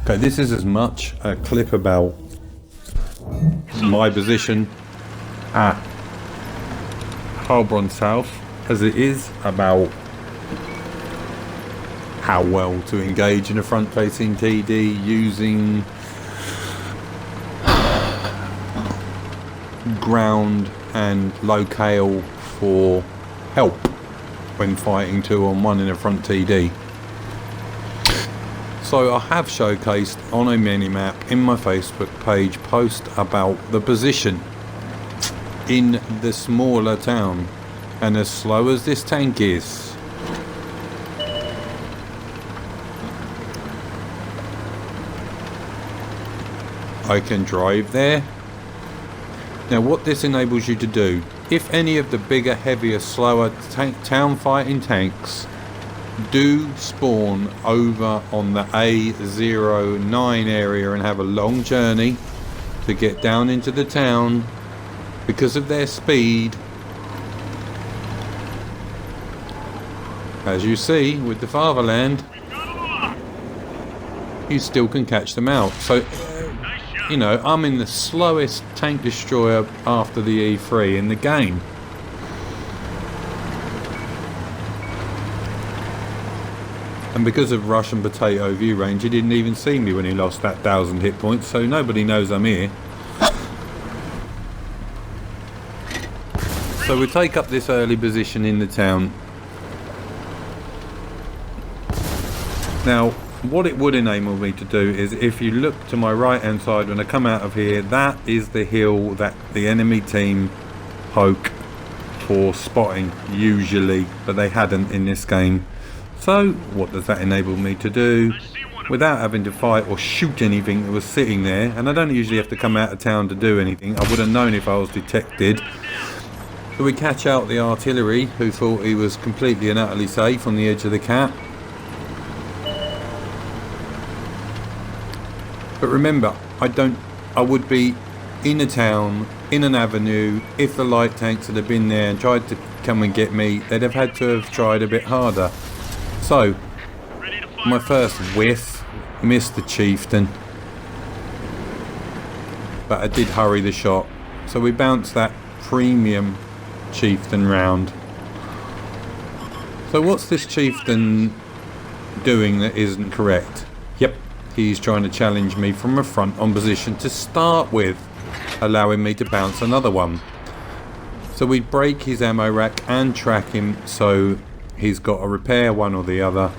Okay, this is as much a clip about my position at Heilbron South as it is about how well to engage in a front-facing TD using ground and locale for help when fighting 2-on-1 in a front TD. So I have showcased on a mini-map in my Facebook page post about the position in the smaller town, and as slow as this tank is, I can drive there. Now what this enables you to do, if any of the bigger, heavier, slower town fighting tanks do spawn over on the A09 area and have a long journey to get down into the town, because of their speed, as you see with the Fatherland, you still can catch them out. So you know, I'm in the slowest tank destroyer after the E3 in the game. And because of Russian potato view range, he didn't even see me when he lost that 1,000 hit points, so nobody knows I'm here. So we take up this early position in the town. Now, what it would enable me to do is, if you look to my right hand side when I come out of here, that is the hill that the enemy team poke for spotting usually, but they hadn't in this game. So what does that enable me to do without having to fight or shoot anything that was sitting there? And I don't usually have to come out of town to do anything. I would have known if I was detected. So we catch out the artillery, who thought he was completely and utterly safe on the edge of the cap. But remember, I would be in a town, in an avenue. If the light tanks had been there and tried to come and get me, they'd have had to have tried a bit harder. So, my first whiff, missed the chieftain. But I did hurry the shot. So we bounced that premium chieftain round. So what's this chieftain doing that isn't correct? Yep. He's trying to challenge me from a front on position to start with, allowing me to bounce another one. So we break his ammo rack and track him, so he's got to repair one or the other.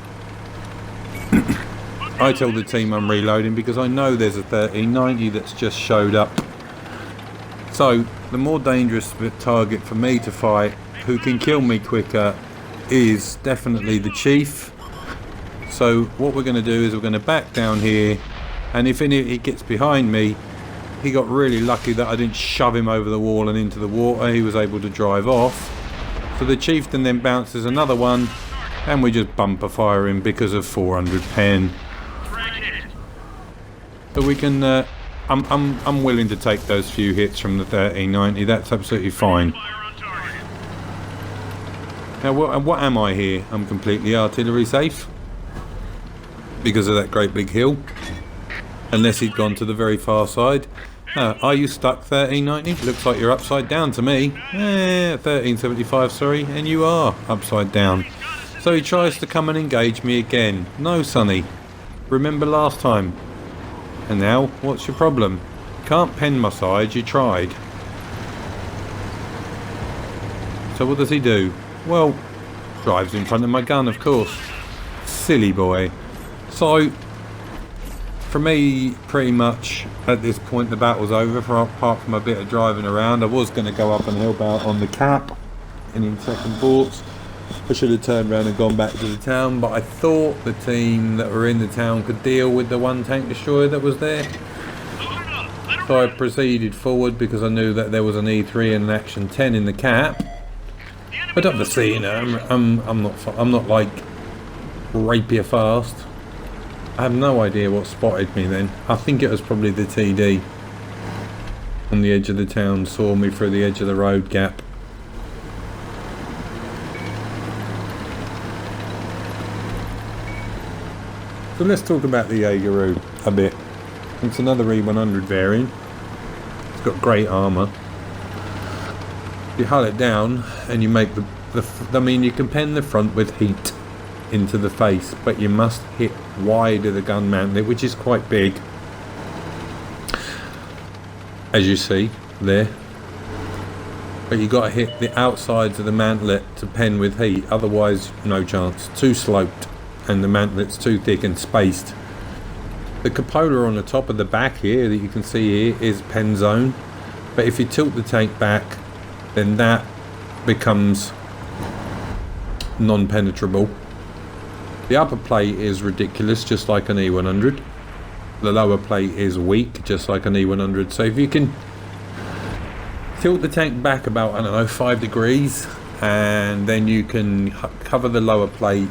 I tell the team I'm reloading because I know there's a 1390 that's just showed up. So the more dangerous target for me to fight, who can kill me quicker, is definitely the chief. So what we're going to do is we're going to back down here, and if he gets behind me, he got really lucky that I didn't shove him over the wall and into the water. He was able to drive off. So the chieftain then bounces another one, and we just bumper fire him because of 400 pen. So we can, I'm willing to take those few hits from the 1390. That's absolutely fine. Now what am I here? I'm completely artillery safe, because of that great big hill, unless he'd gone to the very far side. Are you stuck, 1390? Looks like you're upside down to me. 1375, sorry, and you are upside down. So he tries to come and engage me again. No, Sonny, remember last time. And now, what's your problem? Can't pen my side, you tried. So what does he do? Well, drives in front of my gun, of course. Silly boy. So, for me, pretty much at this point the battle's over, apart from a bit of driving around. I was going to go up and help out on the cap and in second thoughts. I should have turned around and gone back to the town, but I thought the team that were in the town could deal with the one tank destroyer that was there. So I proceeded forward because I knew that there was an E3 and an Action 10 in the cap. But obviously, you know, I'm not like rapier fast. I have no idea what spotted me then. I think it was probably the TD on the edge of the town, saw me through the edge of the road gap. So let's talk about the Jaegeru a bit. It's another E100 variant. It's got great armour. You hull it down and you make I mean, you can pen the front with heat into the face, but you must hit wide of the gun mantlet, which is quite big, as you see there. But you got to hit the outsides of the mantlet to pen with heat, otherwise no chance. Too sloped and the mantlet's too thick and spaced. The cupola on the top of the back here that you can see here is pen zone, but if you tilt the tank back, then that becomes non-penetrable. The upper plate is ridiculous, just like an E100. The lower plate is weak, just like an E100. So if you can tilt the tank back about, I don't know, 5 degrees, and then you can cover the lower plate,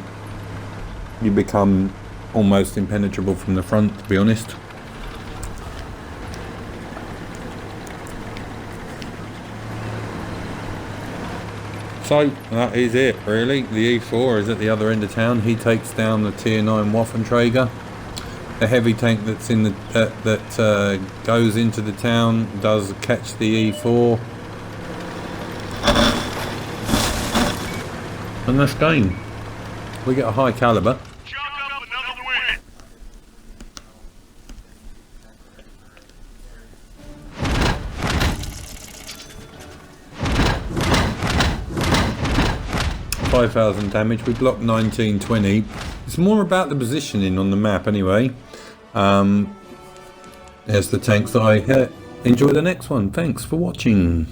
you become almost impenetrable from the front, to be honest. So that is it really. The E4 is at the other end of town. He takes down the tier 9 Waffenträger. The heavy tank that's in the that goes into the town does catch the E4, and that's game. We get a high caliber. 5,000 damage. We blocked 1920. It's more about the positioning on the map anyway. There's the tanks that I hit. Enjoy the next one. Thanks for watching.